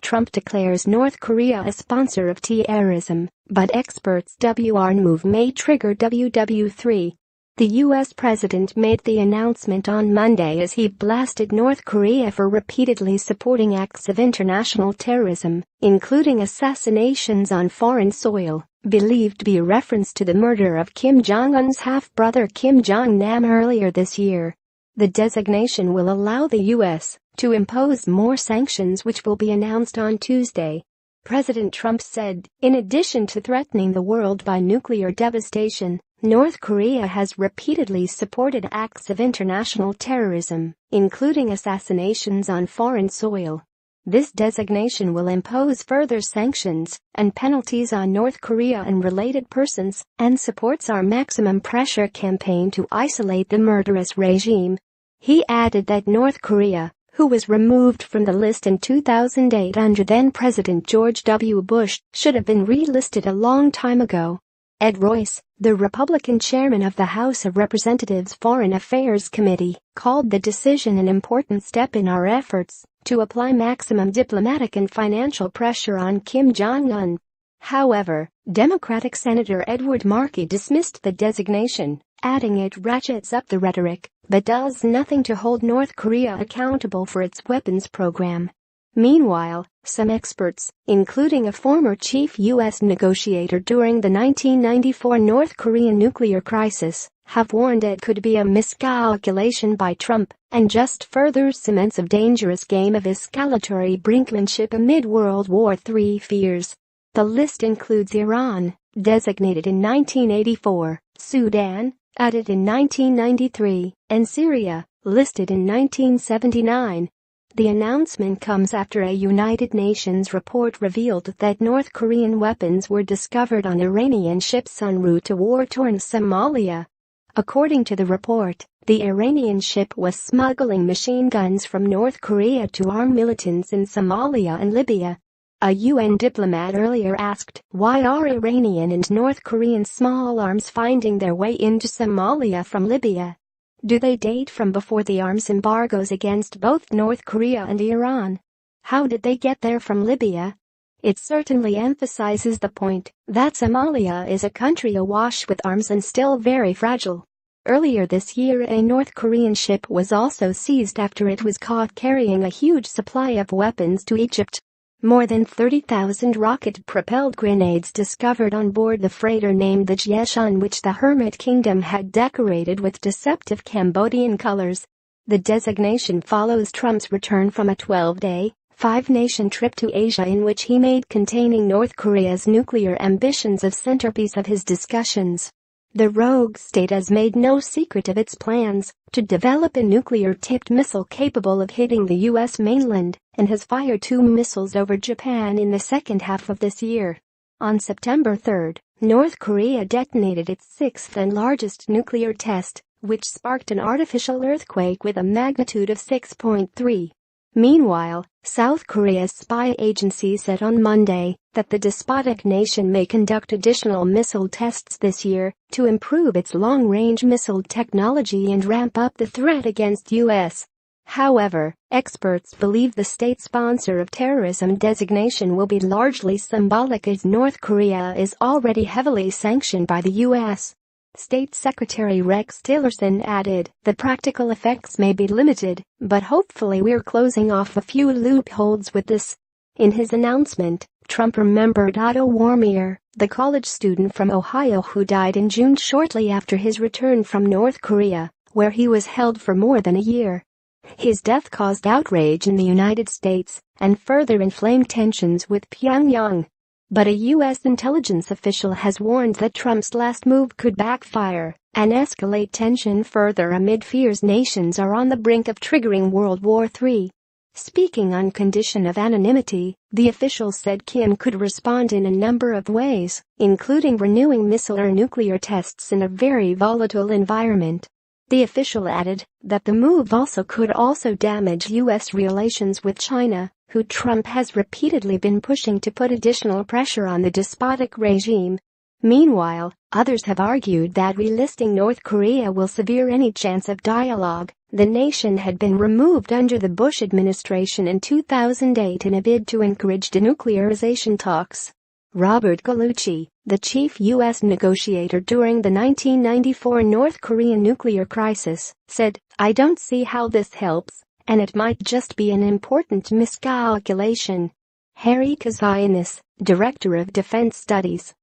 Trump declares North Korea a sponsor of terrorism, but experts WR move may trigger WW3. The U.S. president made the announcement on Monday as he blasted North Korea for repeatedly supporting acts of international terrorism, including assassinations on foreign soil, believed to be a reference to the murder of Kim Jong-un's half-brother Kim Jong-nam earlier this year. The designation will allow the U.S. to impose more sanctions, which will be announced on Tuesday. President Trump said, in addition to threatening the world by nuclear devastation, North Korea has repeatedly supported acts of international terrorism, including assassinations on foreign soil. This designation will impose further sanctions and penalties on North Korea and related persons and supports our maximum pressure campaign to isolate the murderous regime. He added that North Korea, who was removed from the list in 2008 under then-President George W. Bush, should have been relisted a long time ago. Ed Royce, the Republican chairman of the House of Representatives Foreign Affairs Committee, called the decision an important step in our efforts to apply maximum diplomatic and financial pressure on Kim Jong-un. However, Democratic Senator Edward Markey dismissed the designation, adding it ratchets up the rhetoric, but does nothing to hold North Korea accountable for its weapons program. Meanwhile, some experts, including a former chief U.S. negotiator during the 1994 North Korean nuclear crisis, have warned it could be a miscalculation by Trump and just further cements a dangerous game of escalatory brinkmanship amid World War III fears. The list includes Iran, designated in 1984, Sudan, added in 1993, and Syria, listed in 1979. The announcement comes after a United Nations report revealed that North Korean weapons were discovered on Iranian ships en route to war-torn Somalia. According to the report, the Iranian ship was smuggling machine guns from North Korea to arm militants in Somalia and Libya. A UN diplomat earlier asked, why are Iranian and North Korean small arms finding their way into Somalia from Libya? Do they date from before the arms embargoes against both North Korea and Iran? How did they get there from Libya? It certainly emphasizes the point that Somalia is a country awash with arms and still very fragile. Earlier this year, a North Korean ship was also seized after it was caught carrying a huge supply of weapons to Egypt. More than 30,000 rocket-propelled grenades discovered on board the freighter named the Jesan, which the Hermit Kingdom had decorated with deceptive Cambodian colors. The designation follows Trump's return from a 12-day, five-nation trip to Asia in which he made containing North Korea's nuclear ambitions a centerpiece of his discussions. The rogue state has made no secret of its plans to develop a nuclear-tipped missile capable of hitting the U.S. mainland and has fired 2 missiles over Japan in the second half of this year. On September 3, North Korea detonated its 6th and largest nuclear test, which sparked an artificial earthquake with a magnitude of 6.3. Meanwhile, South Korea's spy agency said on Monday that the despotic nation may conduct additional missile tests this year to improve its long-range missile technology and ramp up the threat against U.S. However, experts believe the state sponsor of terrorism designation will be largely symbolic as North Korea is already heavily sanctioned by the U.S. State Secretary Rex Tillerson added, the practical effects may be limited, but hopefully we're closing off a few loopholes with this. In his announcement, Trump remembered Otto Warmbier, the college student from Ohio who died in June shortly after his return from North Korea, where he was held for more than a year. His death caused outrage in the United States and further inflamed tensions with Pyongyang. But a U.S. intelligence official has warned that Trump's last move could backfire and escalate tension further amid fears nations are on the brink of triggering World War III. Speaking on condition of anonymity, the official said Kim could respond in a number of ways, including renewing missile or nuclear tests in a very volatile environment. The official added that the move could damage U.S. relations with China, who Trump has repeatedly been pushing to put additional pressure on the despotic regime. Meanwhile, others have argued that relisting North Korea will sever any chance of dialogue. The nation had been removed under the Bush administration in 2008 in a bid to encourage denuclearization talks. Robert Gallucci, the chief U.S. negotiator during the 1994 North Korean nuclear crisis, said, "I don't see how this helps, and it might just be an important miscalculation." Harry Kazianis, director of defense studies,